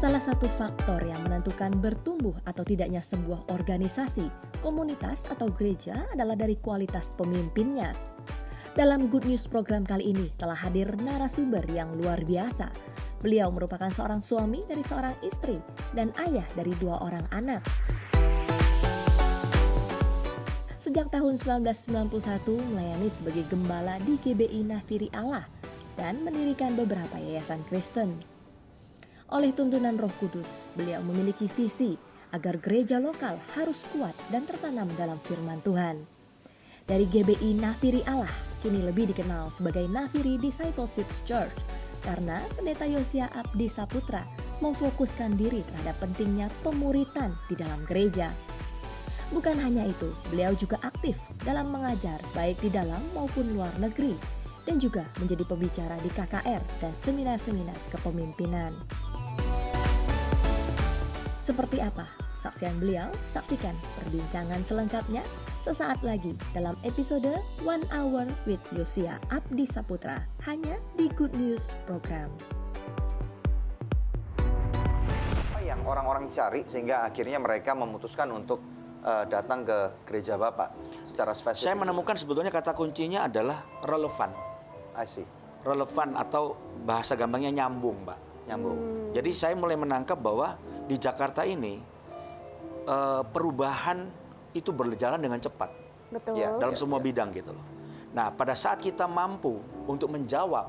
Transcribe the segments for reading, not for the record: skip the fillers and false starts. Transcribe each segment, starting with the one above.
Salah satu faktor yang menentukan bertumbuh atau tidaknya sebuah organisasi, komunitas, atau gereja adalah dari kualitas pemimpinnya. Dalam Good News program kali ini telah hadir narasumber yang luar biasa. Beliau merupakan seorang suami dari seorang istri dan ayah dari 2 orang anak. Sejak tahun 1991 melayani sebagai gembala di GBI Nafiri Allah dan mendirikan beberapa yayasan Kristen. Oleh tuntunan Roh Kudus, beliau memiliki visi agar gereja lokal harus kuat dan tertanam dalam firman Tuhan. Dari GBI Nafiri Allah, kini lebih dikenal sebagai Nafiri Discipleship Church karena Pendeta Yosia Abdi Saputra memfokuskan diri terhadap pentingnya pemuritan di dalam gereja. Bukan hanya itu, beliau juga aktif dalam mengajar baik di dalam maupun luar negeri dan juga menjadi pembicara di KKR dan seminar-seminar kepemimpinan. Seperti apa saksian beliau? Saksikan perbincangan selengkapnya sesaat lagi dalam episode One Hour with Yosia Abdi Saputra hanya di Good News Program. Apa yang orang-orang cari sehingga akhirnya mereka memutuskan untuk datang ke gereja Bapak secara spesifik? Saya menemukan sebetulnya kata kuncinya adalah relevan. I see. Relevan atau bahasa gampangnya nyambung, Mbak. Nyambung. Jadi saya mulai menangkap bahwa di Jakarta ini perubahan itu berjalan dengan cepat. Betul. Ya, dalam semua bidang gitu loh. Nah, pada saat kita mampu untuk menjawab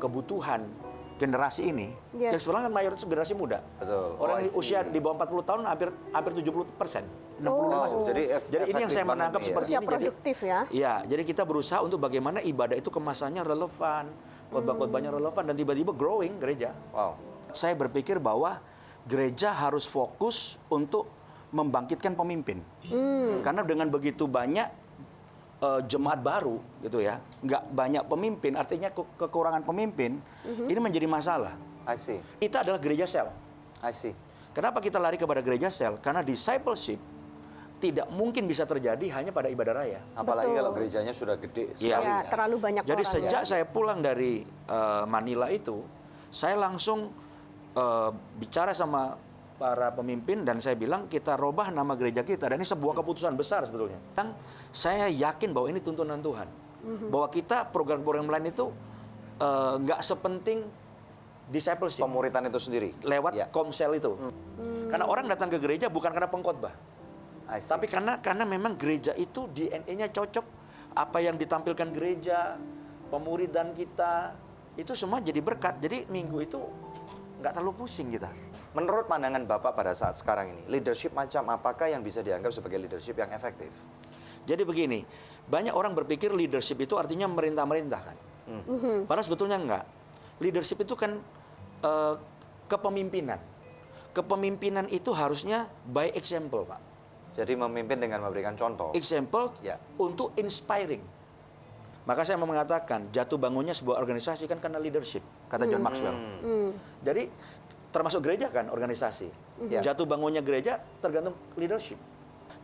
kebutuhan generasi ini, yang sebenarnya kan mayoritas generasi muda. Betul. Orang usia di bawah 40 tahun hampir 70%. 65%. Jadi ini yang saya menangkap seperti usia ini. produktif ya. Iya, jadi kita berusaha untuk bagaimana ibadah itu kemasannya relevan, khotbah-khotbahnya relevan dan tiba-tiba growing gereja. Wow. Saya berpikir bahwa gereja harus fokus untuk membangkitkan pemimpin. Karena dengan begitu banyak jemaat baru gitu ya, nggak banyak pemimpin, artinya kekurangan pemimpin, ini menjadi masalah. I see. Kita adalah gereja sel. I see. Kenapa kita lari kepada gereja sel? Karena discipleship tidak mungkin bisa terjadi hanya pada ibadah raya. Apalagi Betul. kalau gerejanya sudah gede Iya. sekali. Ya, terlalu banyak Jadi orang. sejak saya pulang dari Manila itu, saya langsung bicara sama para pemimpin dan saya bilang kita robah nama gereja kita, dan ini sebuah keputusan besar sebetulnya. Saya yakin bahwa ini tuntunan Tuhan, bahwa kita program-program lain itu nggak sepenting discipleship, Pemuritan itu sendiri. lewat Ya. komsel itu. Karena orang datang ke gereja bukan karena pengkhotbah, I see. tapi karena memang gereja itu DNA-nya cocok, apa yang ditampilkan gereja, pemuridan kita itu semua jadi berkat. Jadi minggu itu nggak terlalu pusing kita. Menurut pandangan Bapak pada saat sekarang ini, leadership macam apakah yang bisa dianggap sebagai leadership yang efektif? Jadi begini, banyak orang berpikir leadership itu artinya merintah-merintah kan. Padahal sebetulnya enggak. Leadership itu kan kepemimpinan. Kepemimpinan itu harusnya by example, Pak. Jadi memimpin dengan memberikan contoh. Example Ya. untuk inspiring. Maka saya mau mengatakan, jatuh bangunnya sebuah organisasi kan karena leadership, kata John Maxwell. Jadi termasuk gereja kan organisasi. Jatuh bangunnya gereja tergantung leadership.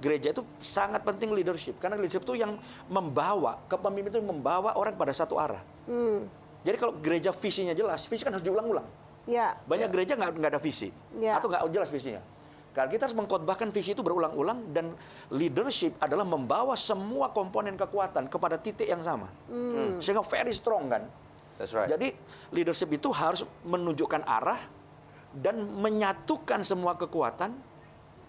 Gereja itu sangat penting leadership, karena leadership itu yang membawa, kepemimpinan itu membawa orang pada satu arah. Jadi kalau gereja visinya jelas, visi kan harus diulang-ulang. Ya. Banyak gereja nggak ada visi, atau nggak jelas visinya. Karena kita harus mengkhotbahkan visi itu berulang-ulang, dan leadership adalah membawa semua komponen kekuatan kepada titik yang sama. Sehingga very strong kan. That's right. Jadi leadership itu harus menunjukkan arah dan menyatukan semua kekuatan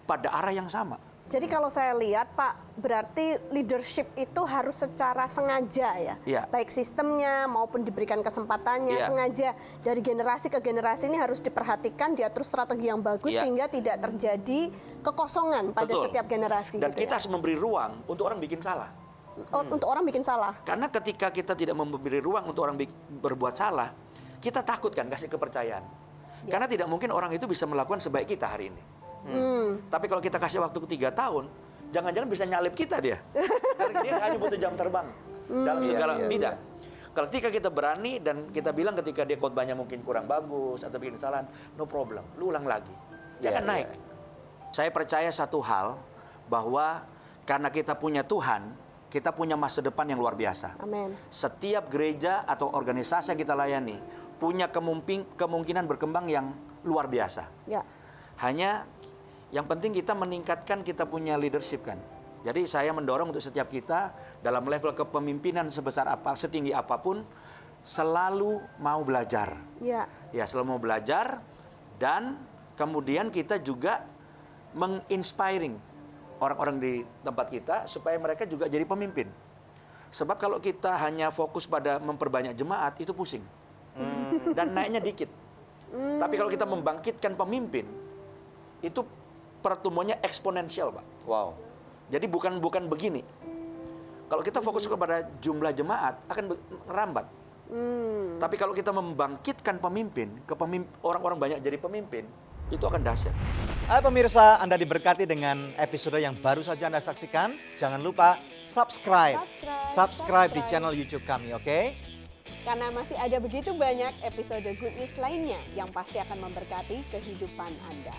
pada arah yang sama. Jadi kalau saya lihat Pak, berarti leadership itu harus secara sengaja ya. Iya. Baik sistemnya maupun diberikan kesempatannya, Iya. sengaja dari generasi ke generasi ini harus diperhatikan, diatur strategi yang bagus Iya. sehingga tidak terjadi kekosongan pada Betul. setiap generasi. Dan gitu kita ya. harus memberi ruang untuk orang bikin salah. Untuk orang bikin salah. Karena ketika kita tidak memberi ruang untuk orang berbuat salah, kita takut kan kasih kepercayaan. Karena tidak mungkin orang itu bisa melakukan sebaik kita hari ini. Tapi kalau kita kasih waktu 3 tahun, jangan-jangan bisa nyalip kita dia. Karena dia hanya butuh jam terbang dalam segala bidang. Kalau ketika kita berani dan kita bilang ketika dia khotbahnya mungkin kurang bagus atau bikin kesalahan, no problem, lu ulang lagi. Dia akan naik. Saya percaya satu hal, bahwa karena kita punya Tuhan, kita punya masa depan yang luar biasa. Amin. Setiap gereja atau organisasi yang kita layani punya kemungkinan berkembang yang luar biasa. Ya. Hanya yang penting kita meningkatkan kita punya leadership kan. Jadi saya mendorong untuk setiap kita dalam level kepemimpinan sebesar apa, setinggi apapun, selalu mau belajar. Ya. Ya, selalu mau belajar dan kemudian kita juga menginspiring orang-orang di tempat kita supaya mereka juga jadi pemimpin. Sebab kalau kita hanya fokus pada memperbanyak jemaat, itu pusing. Dan naiknya dikit. Tapi kalau kita membangkitkan pemimpin, itu pertumbuhannya eksponensial, Pak. Wow. Jadi bukan begini. Kalau kita fokus kepada jumlah jemaat, akan merambat. Tapi kalau kita membangkitkan pemimpin, orang-orang banyak jadi pemimpin, itu akan dahsyat. Hai pemirsa, Anda diberkati dengan episode yang baru saja Anda saksikan. Jangan lupa subscribe di channel YouTube kami, oke? Karena masih ada begitu banyak episode Good News lainnya yang pasti akan memberkati kehidupan Anda.